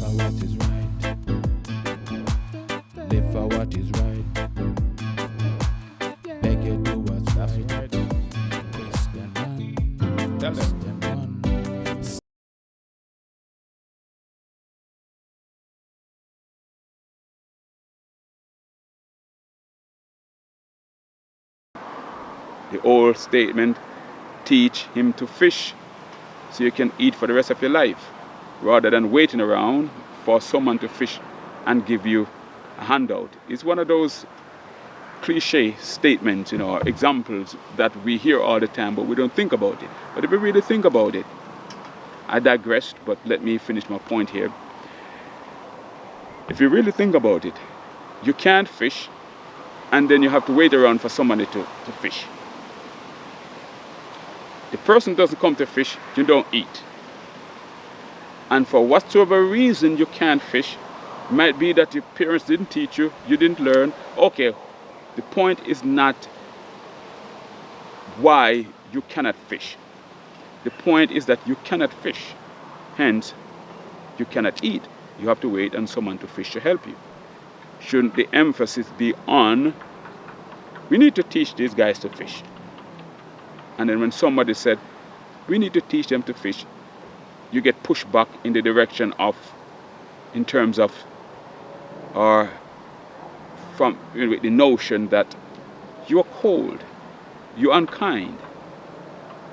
for what is right. Live for what is right. Beg you do what's right. Kiss them on. Kiss them on. The old statement, teach him to fish so you can eat for the rest of your life, rather than waiting around for someone to fish and give you a handout. It's one of those cliche statements, or examples that we hear all the time, but we don't think about it. But if we really think about it, I digressed, but let me finish my point here. If you really think about it, you can't fish and then you have to wait around for somebody to fish. The person doesn't come to fish, you don't eat. And for whatsoever reason you can't fish, it might be that your parents didn't teach you, you didn't learn. Okay, the point is not why you cannot fish. The point is that you cannot fish. Hence, you cannot eat. You have to wait on someone to fish to help you. Shouldn't the emphasis be on, we need to teach these guys to fish? And then when somebody said, we need to teach them to fish, you get pushed back in the direction of, in terms of, or from the notion that you're cold, you're unkind.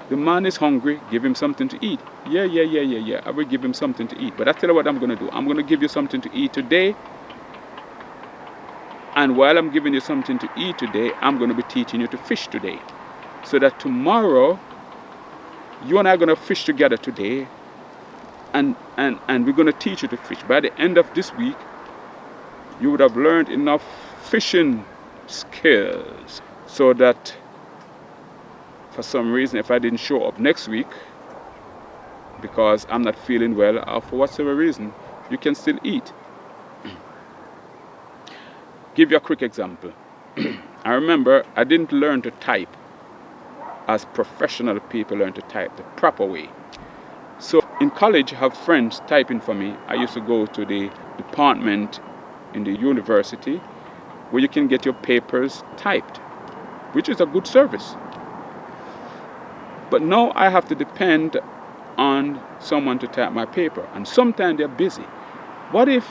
The man is hungry, give him something to eat. Yeah, I will give him something to eat. But I tell you what I'm going to do. I'm going to give you something to eat today. And while I'm giving you something to eat today, I'm going to be teaching you to fish today. So that tomorrow, you and I are going to fish together today. And we're going to teach you to fish. By the end of this week, you would have learned enough fishing skills so that for some reason, if I didn't show up next week because I'm not feeling well or for whatever reason, you can still eat. Give you a quick example. I remember I didn't learn to type as professional people learn to type the proper way. So in college, I have friends typing for me. I used to go to the department in the university where you can get your papers typed, which is a good service. But now I have to depend on someone to type my paper, and sometimes they're busy. What if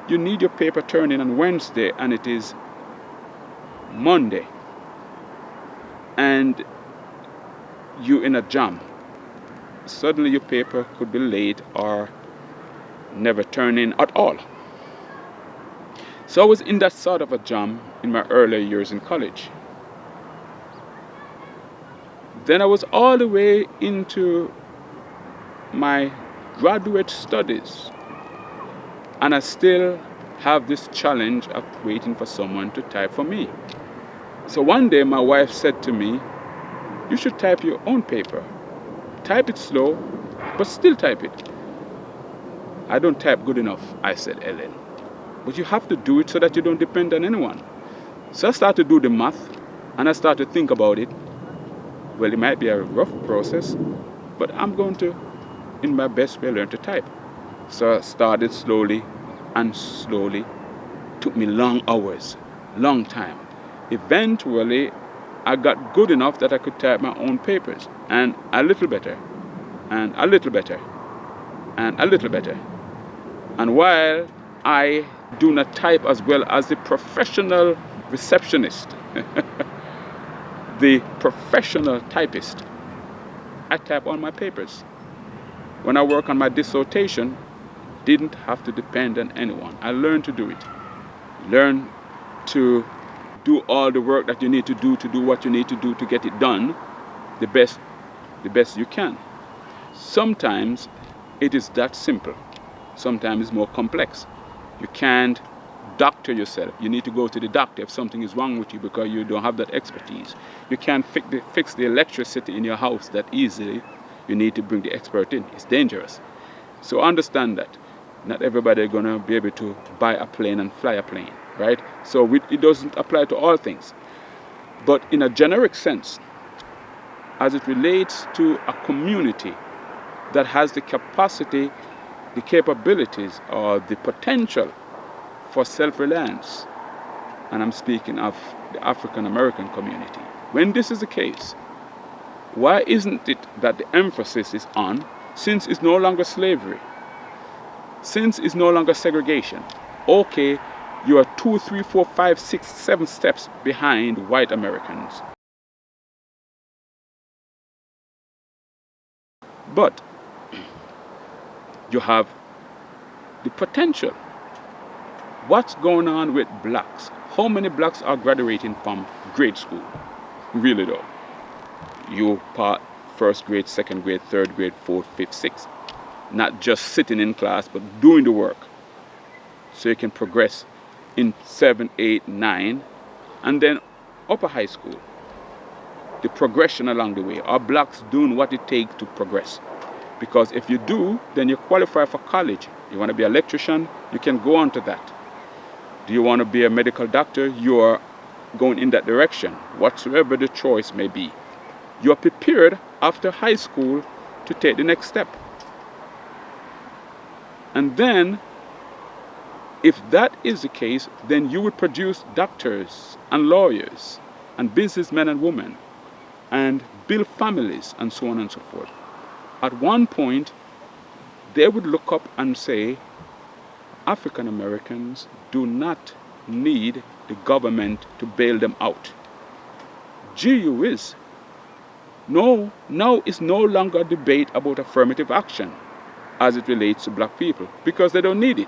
you need your paper turned in on Wednesday and it is Monday and you're in a jam? Suddenly your paper could be late or never turn in at all. So I was in that sort of a jam in my earlier years in college. Then I was all the way into my graduate studies, and I still have this challenge of waiting for someone to type for me. So one day my wife said to me, you should type your own paper. Type it slow, but still type it. I don't type good enough, I said, Ellen. But you have to do it so that you don't depend on anyone. So I started to do the math, and I started to think about it. Well, it might be a rough process, but I'm going to, in my best way, learn to type. So I started slowly and slowly. Took me long hours, long time. Eventually, I got good enough that I could type my own papers, and a little better, and a little better, and a little better. And while I do not type as well as the professional receptionist, the professional typist, I type on my papers. When I work on my dissertation, didn't have to depend on anyone. I learned to do it. Learn to do all the work that you need to do what you need to do to get it done the best you can. Sometimes it is that simple. Sometimes it's more complex. You can't doctor yourself. You need to go to the doctor if something is wrong with you because you don't have that expertise. You can't fix the electricity in your house that easily. You need to bring the expert in. It's dangerous. So understand that. Not everybody is going to be able to buy a plane and fly a plane, right? So it doesn't apply to all things. But in a generic sense, as it relates to a community that has the capacity the capabilities or the potential for self-reliance. And I'm speaking of the African American community. When this is the case, why isn't it that the emphasis is on, since it's no longer slavery, since it's no longer segregation, okay, you are 2, 3, 4, 5, 6, 7 steps behind white Americans. But you have the potential. What's going on with blacks? How many blacks are graduating from grade school? Really though. You part first grade, second grade, third grade, fourth, fifth, sixth. Not just sitting in class, but doing the work. So you can progress in 7, 8, 9, and then upper high school. The progression along the way. Are blacks doing what it takes to progress? Because if you do, then you qualify for college. You want to be an electrician, you can go on to that. Do you want to be a medical doctor? You are going in that direction, whatsoever the choice may be. You are prepared after high school to take the next step. And then, if that is the case, then you would produce doctors and lawyers and businessmen and women and build families and so on and so forth. At one point, they would look up and say, African Americans do not need the government to bail them out. Gee whiz. No, now it's no longer a debate about affirmative action as it relates to black people, because they don't need it.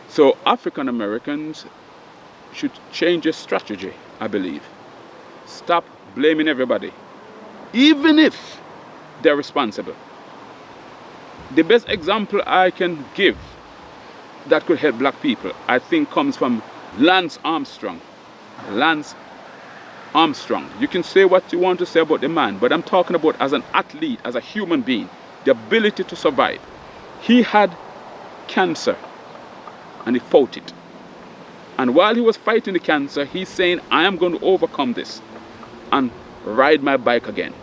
So African Americans should change their strategy, I believe. Stop blaming everybody, even if they're responsible. The best example I can give that could help black people, I think, comes from Lance Armstrong. Lance Armstrong. You can say what you want to say about the man, but I'm talking about as an athlete, as a human being, the ability to survive. He had cancer and he fought it. And while he was fighting the cancer, he's saying, I am going to overcome this and ride my bike again,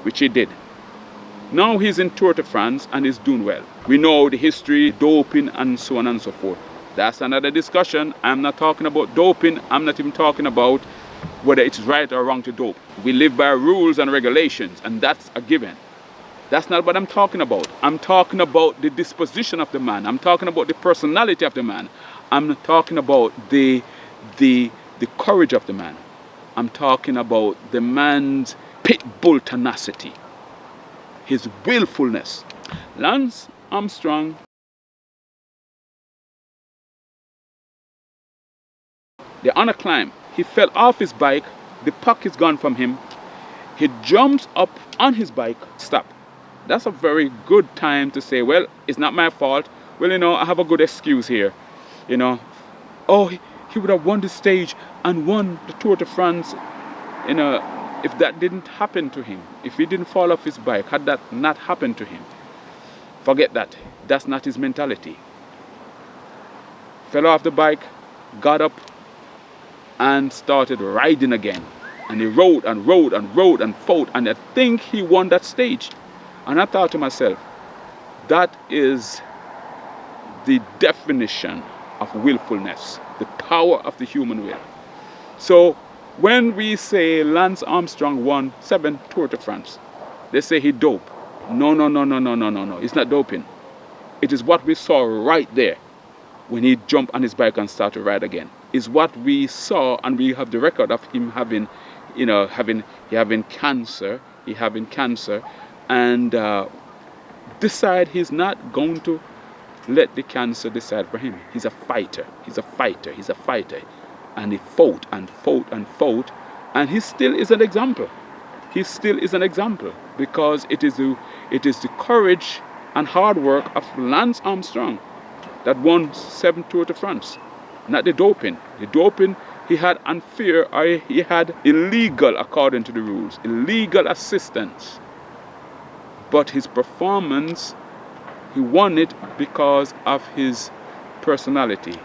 which he did. Now he's in Tour de France and he's doing well. We know the history, doping and so on and so forth. That's another discussion. I'm not talking about doping. I'm not even talking about whether it's right or wrong to dope. We live by rules and regulations, and that's a given. That's not what I'm talking about. I'm talking about the disposition of the man. I'm talking about the personality of the man. I'm talking about the courage of the man. I'm talking about the man's pit bull tenacity, his willfulness. Lance Armstrong, they're on a climb. He fell off his bike. The puck is gone from him. He jumps up on his bike. Stop. That's a very good time to say, well, it's not my fault. Well, I have a good excuse here. Oh, he would have won the stage and won the Tour de France. If that didn't happen to him, if he didn't fall off his bike, had that not happened to him, forget that. That's not his mentality. Fell off the bike, got up, and started riding again. And he rode and rode and rode and fought, and I think he won that stage. And I thought to myself, That is the definition of willfulness, the power of the human will. So when we say Lance Armstrong won 7 Tour de France, they say he doped. No. It's not doping. It is what we saw right there when he jumped on his bike and started to ride again. Is what we saw, and we have the record of him having cancer. He having cancer, and decide he's not going to let the cancer decide for him. He's a fighter. And he fought and fought and fought, and he still is an example. He still is an example because it is the courage and hard work of Lance Armstrong that won 7 Tour de France, not the doping. The doping he had unfair, or he had illegal, according to the rules, illegal assistance. But his performance, he won it because of his personality,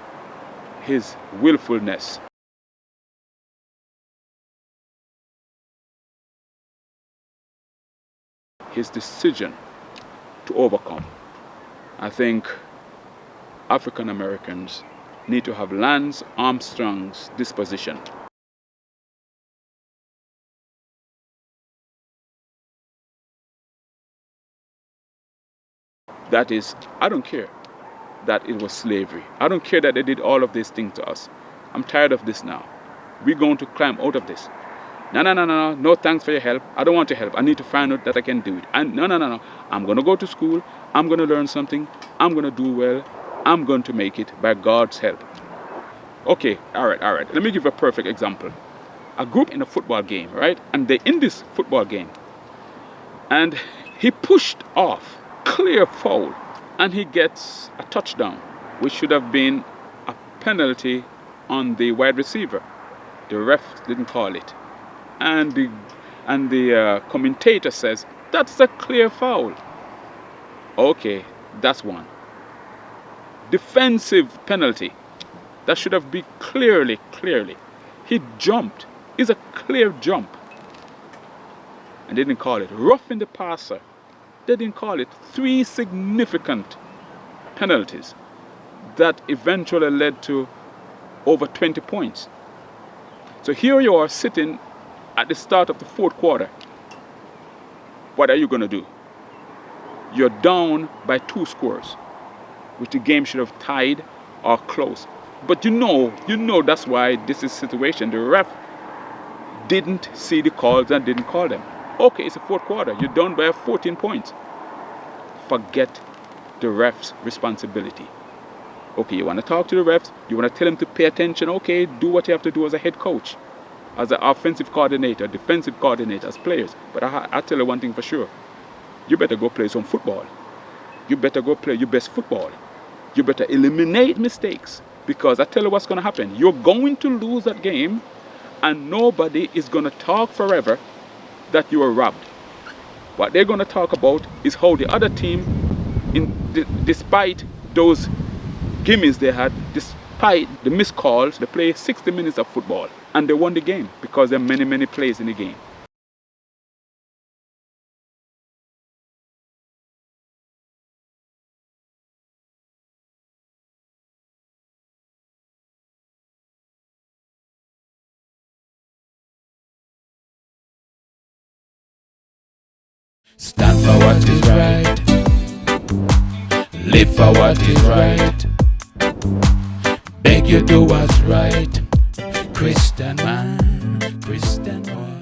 his willfulness. His decision to overcome. I think African Americans need to have Lance Armstrong's disposition. That is, I don't care that it was slavery. I don't care that they did all of these things to us. I'm tired of this now. We're going to climb out of this. No, thanks for your help. I don't want your help. I need to find out that I can do it. And no. I'm going to go to school. I'm going to learn something. I'm going to do well. I'm going to make it by God's help. Okay, all right. Let me give a perfect example. A group in a football game, right? And they're in this football game. And he pushed off, clear foul, and he gets a touchdown, which should have been a penalty on the wide receiver. The ref didn't call it. And the commentator says, that's a clear foul. Okay, that's one. Defensive penalty. That should have been clearly. He jumped. It's a clear jump. And they didn't call it. Roughing the passer. They didn't call it. 3 significant penalties that eventually led to over 20 points. So here you are sitting at the start of the 4th quarter. What are you going to do? You're down by 2 scores, which the game should have tied or close. But you know that's why this is a situation. The ref didn't see the calls and didn't call them. Okay, it's a 4th quarter. You're down by 14 points. Forget the ref's responsibility. Okay, you want to talk to the refs. You want to tell them to pay attention. Okay, do what you have to do as a head coach, as an offensive coordinator, defensive coordinator, as players. But I tell you one thing for sure. You better go play some football. You better go play your best football. You better eliminate mistakes. Because I tell you what's going to happen. You're going to lose that game, and nobody is going to talk forever that you were robbed. What they're going to talk about is how the other team, despite those gimmies they had, despite the missed calls, they played 60 minutes of football. And they won the game because there are many plays in the game. Stand for what is right. Live for what is right. Beg you do what's right. Christian man, Christian boy.